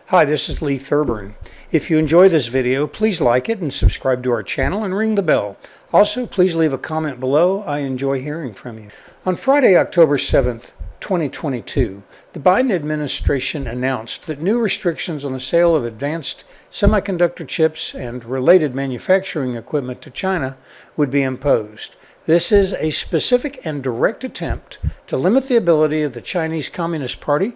Hi, this is Lee Thurburn. If you enjoy this video, please like it and subscribe to our channel and ring the bell. Also, please leave a comment below. I enjoy hearing from you. On Friday, October 7th, 2022, the Biden administration announced that new restrictions on the sale of advanced semiconductor chips and related manufacturing equipment to China would be imposed. This is a specific and direct attempt to limit the ability of the Chinese Communist Party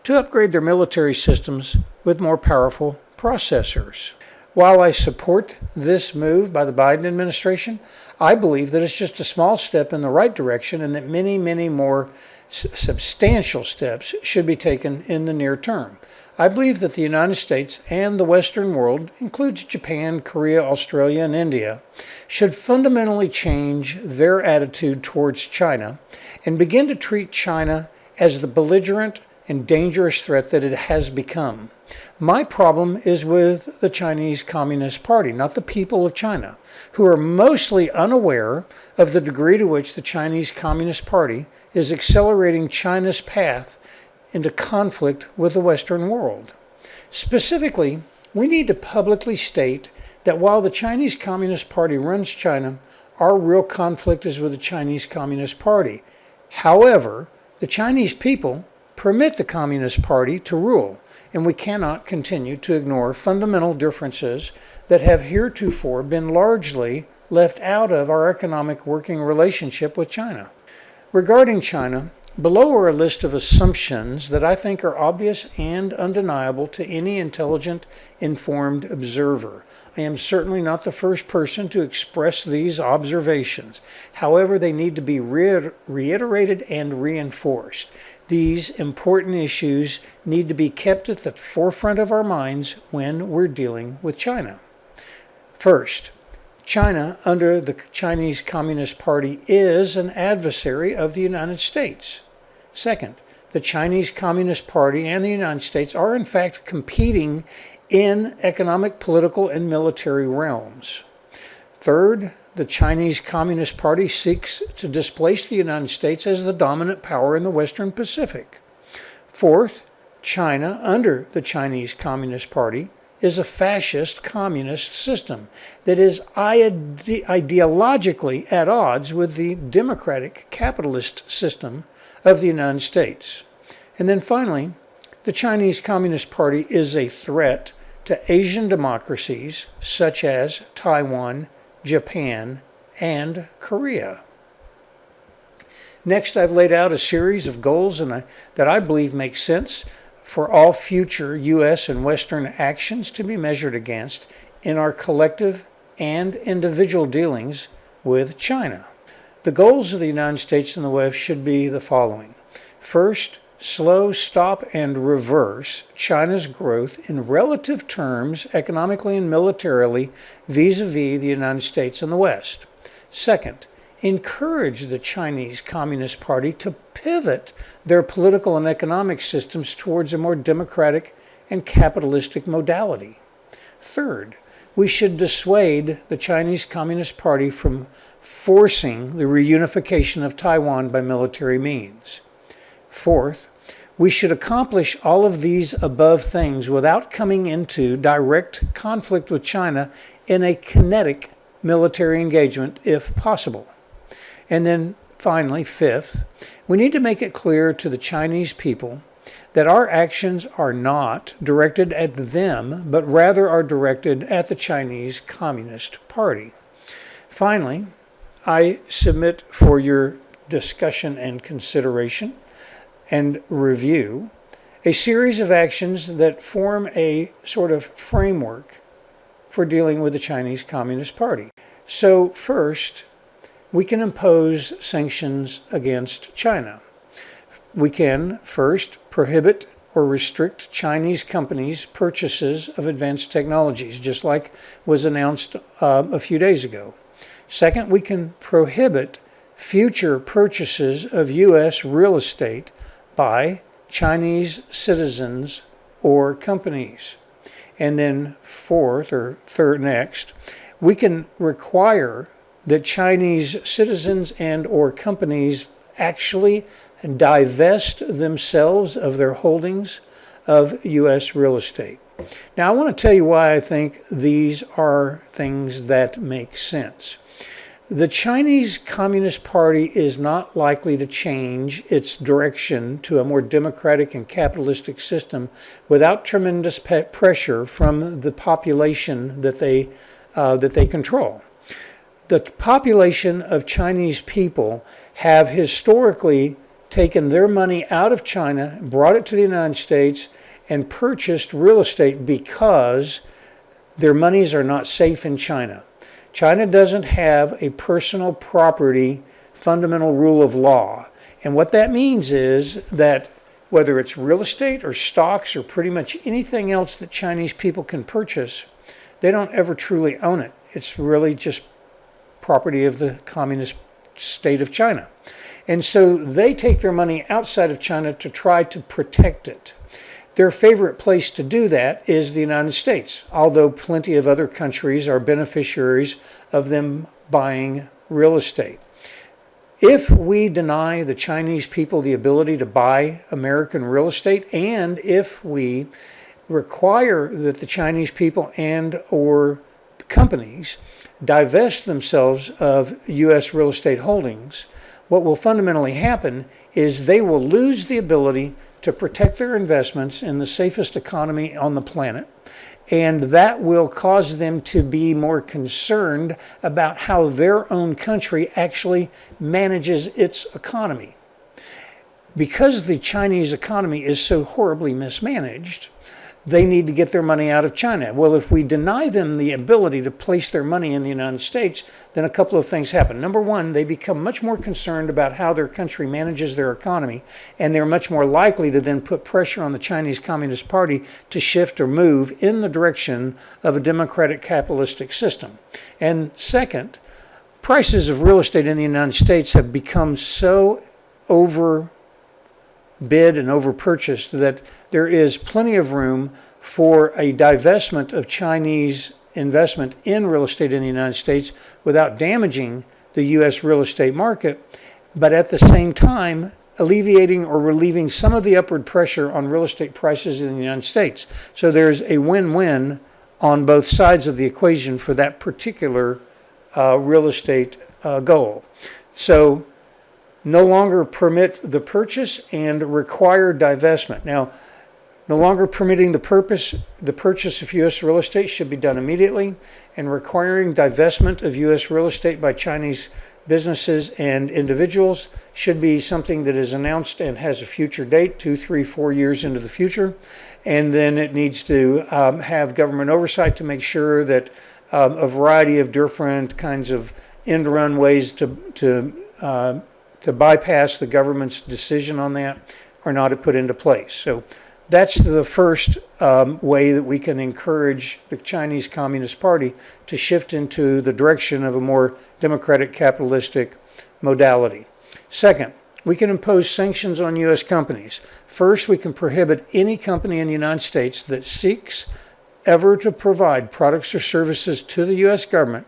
to upgrade their military systems with more powerful processors. While I support this move by the Biden administration, I believe that it's just a small step in the right direction and that many more substantial steps should be taken in the near term. I believe that the United States and the Western world, includes Japan, Korea, Australia, and India, should fundamentally change their attitude towards China and begin to treat China as the belligerent and dangerous threat that it has become. My problem is with the Chinese Communist Party, not the people of China, who are mostly unaware of the degree to which the Chinese Communist Party is accelerating China's path into conflict with the Western world. Specifically, we need to publicly state that while the Chinese Communist Party runs China, our real conflict is with the Chinese Communist Party. However, the Chinese people permit the Communist Party to rule, and we cannot continue to ignore fundamental differences that have heretofore been largely left out of our economic working relationship with China. Regarding China, below are a list of assumptions that I think are obvious and undeniable to any intelligent, informed observer. I am certainly not the first person to express these observations. However, they need to be reiterated and reinforced. These important issues need to be kept at the forefront of our minds when we're dealing with China. First, China, under the Chinese Communist Party, is an adversary of the United States. Second, the Chinese Communist Party and the United States are in fact competing in economic, political, and military realms. Third, the Chinese Communist Party seeks to displace the United States as the dominant power in the Western Pacific. Fourth, China, under the Chinese Communist Party, is a fascist communist system that is ideologically at odds with the democratic capitalist system of the United States. And then finally, the Chinese Communist Party is a threat to Asian democracies such as Taiwan, Japan, and Korea. Next, I've laid out a series of goals that I believe make sense for all future U.S. and Western actions to be measured against in our collective and individual dealings with China. The goals of the United States and the West should be the following. First, slow, stop, and reverse China's growth in relative terms, economically and militarily, vis-a-vis the United States and the West. Second, encourage the Chinese Communist Party to pivot their political and economic systems towards a more democratic and capitalistic modality. Third, we should dissuade the Chinese Communist Party from forcing the reunification of Taiwan by military means. Fourth, we should accomplish all of these above things without coming into direct conflict with China in a kinetic military engagement if possible. And then finally, fifth, we need to make it clear to the Chinese people that our actions are not directed at them, but rather are directed at the Chinese Communist Party. Finally, I submit for your discussion and consideration and review a series of actions that form a sort of framework for dealing with the Chinese Communist Party. So first, we can impose sanctions against China. We can first prohibit or restrict Chinese companies' purchases of advanced technologies, just like was announced a few days ago. Second, we can prohibit future purchases of U.S. real estate by Chinese citizens or companies. And then next, we can require that Chinese citizens and or companies actually divest themselves of their holdings of U.S. real estate. Now, I want to tell you why I think these are things that make sense. The Chinese Communist Party is not likely to change its direction to a more democratic and capitalistic system without tremendous pressure from the population that they control. The population of Chinese people have historically taken their money out of China, brought it to the United States, and purchased real estate because their monies are not safe in China. China doesn't have a personal property fundamental rule of law. And what that means is that whether it's real estate or stocks or pretty much anything else that Chinese people can purchase, they don't ever truly own it. It's really just property of the communist state of China. And so they take their money outside of China to try to protect it. Their favorite place to do that is the United States, although plenty of other countries are beneficiaries of them buying real estate. If we deny the Chinese people the ability to buy American real estate, and if we require that the Chinese people and or companies divest themselves of U.S. real estate holdings, what will fundamentally happen is they will lose the ability to protect their investments in the safest economy on the planet, and that will cause them to be more concerned about how their own country actually manages its economy. Because the Chinese economy is so horribly mismanaged, they need to get their money out of China. Well, if we deny them the ability to place their money in the United States, then a couple of things happen. Number one, they become much more concerned about how their country manages their economy, and they're much more likely to then put pressure on the Chinese Communist Party to shift or move in the direction of a democratic capitalistic system. And second, prices of real estate in the United States have become so overbid and overpurchased that there is plenty of room for a divestment of Chinese investment in real estate in the United States without damaging the U.S. real estate market, but at the same time alleviating or relieving some of the upward pressure on real estate prices in the United States. So there's a win-win on both sides of the equation for that particular real estate goal. So no longer permit the purchase and require divestment. Now, no longer permitting the purchase of U.S. real estate should be done immediately, and requiring divestment of U.S. real estate by Chinese businesses and individuals should be something that is announced and has a future date, 2, 3, 4 years into the future. And then it needs to have government oversight to make sure that a variety of different kinds of end-run ways to bypass the government's decision on that are not put into place. So that's the first way that we can encourage the Chinese Communist Party to shift into the direction of a more democratic capitalistic modality. Second, we can impose sanctions on U.S. companies. First, we can prohibit any company in the United States that seeks ever to provide products or services to the U.S. government.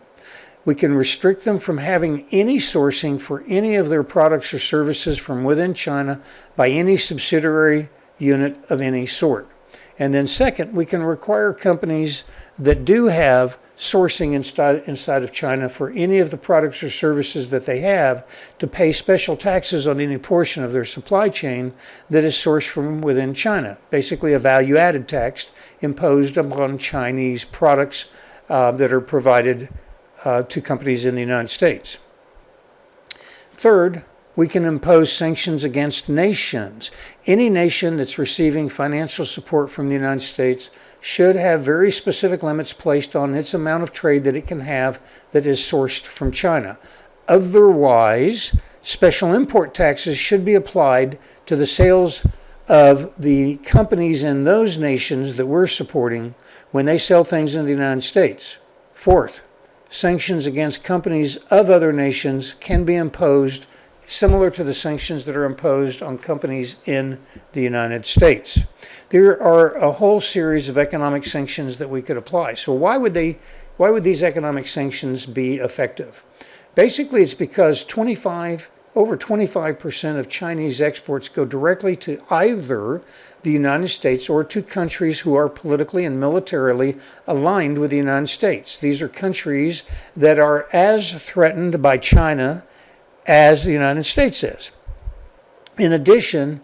We can restrict them from having any sourcing for any of their products or services from within China by any subsidiary unit of any sort. And then second, we can require companies that do have sourcing inside of China for any of the products or services that they have to pay special taxes on any portion of their supply chain that is sourced from within China. Basically a value-added tax imposed upon Chinese products that are provided to companies in the United States. Third, we can impose sanctions against nations. Any nation that's receiving financial support from the United States should have very specific limits placed on its amount of trade that it can have that is sourced from China. Otherwise, special import taxes should be applied to the sales of the companies in those nations that we're supporting when they sell things in the United States. Fourth, sanctions against companies of other nations can be imposed similar to the sanctions that are imposed on companies in the United States. There are a whole series of economic sanctions that we could apply. So why would these economic sanctions be effective? Basically, it's because over 25% of Chinese exports go directly to either the United States or to countries who are politically and militarily aligned with the United States. These are countries that are as threatened by China as the United States is. In addition,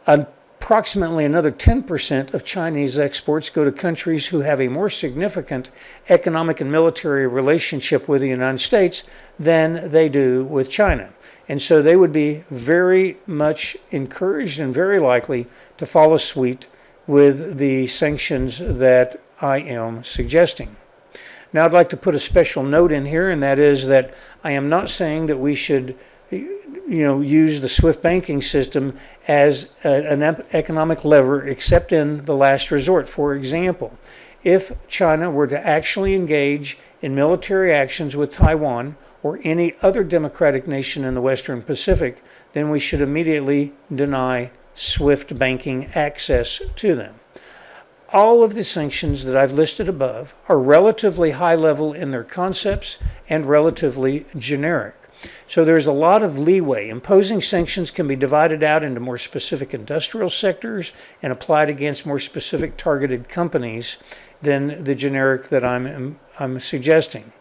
approximately another 10% of Chinese exports go to countries who have a more significant economic and military relationship with the United States than they do with China. And so they would be very much encouraged and very likely to follow suit with the sanctions that I am suggesting. Now, I'd like to put a special note in here, and that is that I am not saying that we should use the SWIFT banking system as an economic lever, except in the last resort. For example, if China were to actually engage in military actions with Taiwan or any other democratic nation in the Western Pacific, then we should immediately deny SWIFT banking access to them. All of the sanctions that I've listed above are relatively high level in their concepts and relatively generic. So there's a lot of leeway. Imposing sanctions can be divided out into more specific industrial sectors and applied against more specific targeted companies than the generic that I'm suggesting.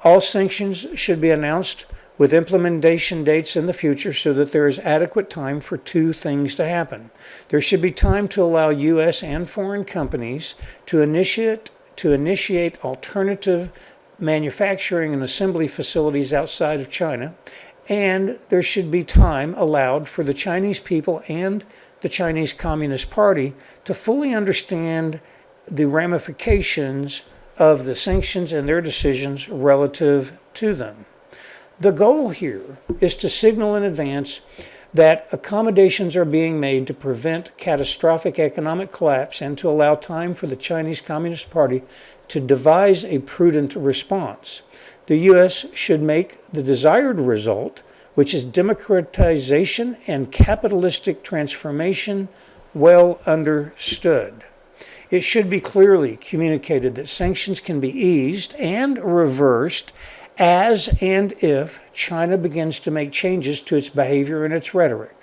All sanctions should be announced with implementation dates in the future so that there is adequate time for two things to happen. There should be time to allow U.S. and foreign companies to initiate alternative manufacturing and assembly facilities outside of China, and there should be time allowed for the Chinese people and the Chinese Communist Party to fully understand the ramifications of the sanctions and their decisions relative to them. The goal here is to signal in advance that accommodations are being made to prevent catastrophic economic collapse and to allow time for the Chinese Communist Party to devise a prudent response. The U.S. should make the desired result, which is democratization and capitalistic transformation, well understood. It should be clearly communicated that sanctions can be eased and reversed as and if China begins to make changes to its behavior and its rhetoric.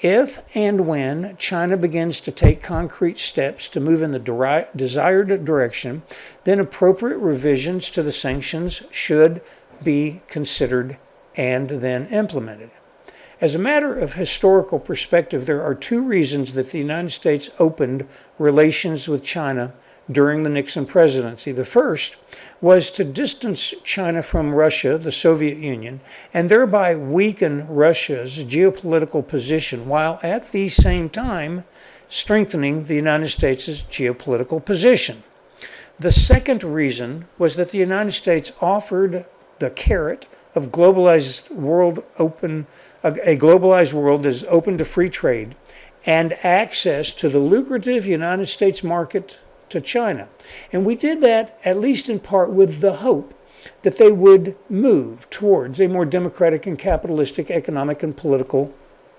If and when China begins to take concrete steps to move in the desired direction, then appropriate revisions to the sanctions should be considered and then implemented. As a matter of historical perspective, there are two reasons that the United States opened relations with China during the Nixon presidency. The first was to distance China from Russia, the Soviet Union, and thereby weaken Russia's geopolitical position, while at the same time strengthening the United States' geopolitical position. The second reason was that the United States offered the carrot of a globalized world that is open to free trade and access to the lucrative United States market to China. And we did that at least in part with the hope that they would move towards a more democratic and capitalistic economic and political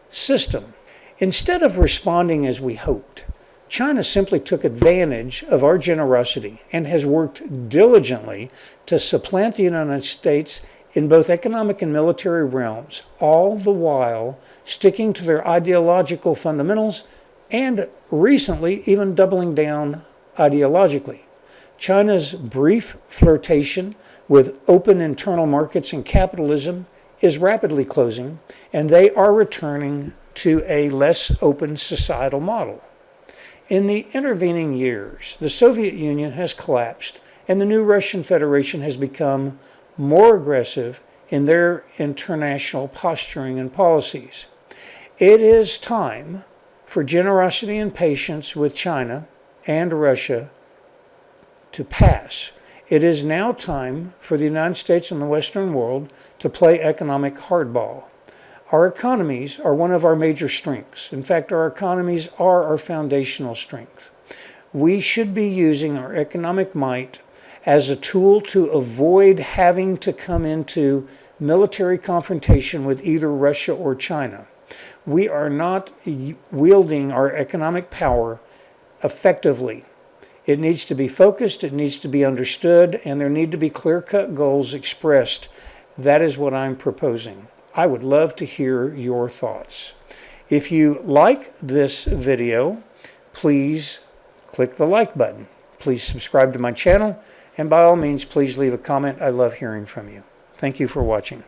system. Instead of responding as we hoped, China simply took advantage of our generosity and has worked diligently to supplant the United States in both economic and military realms, all the while sticking to their ideological fundamentals and recently even doubling down ideologically. China's brief flirtation with open internal markets and capitalism is rapidly closing, and they are returning to a less open societal model. In the intervening years, the Soviet Union has collapsed, and the new Russian Federation has become more aggressive in their international posturing and policies. It is time for generosity and patience with China and Russia to pass. It is now time for the United States and the Western world to play economic hardball. Our economies are one of our major strengths. In fact, our economies are our foundational strength. We should be using our economic might as a tool to avoid having to come into military confrontation with either Russia or China. We are not wielding our economic power effectively. It needs to be focused, it needs to be understood, and there need to be clear-cut goals expressed. That is what I'm proposing. I would love to hear your thoughts. If you like this video, please click the like button. Please subscribe to my channel, and by all means, please leave a comment. I love hearing from you. Thank you for watching.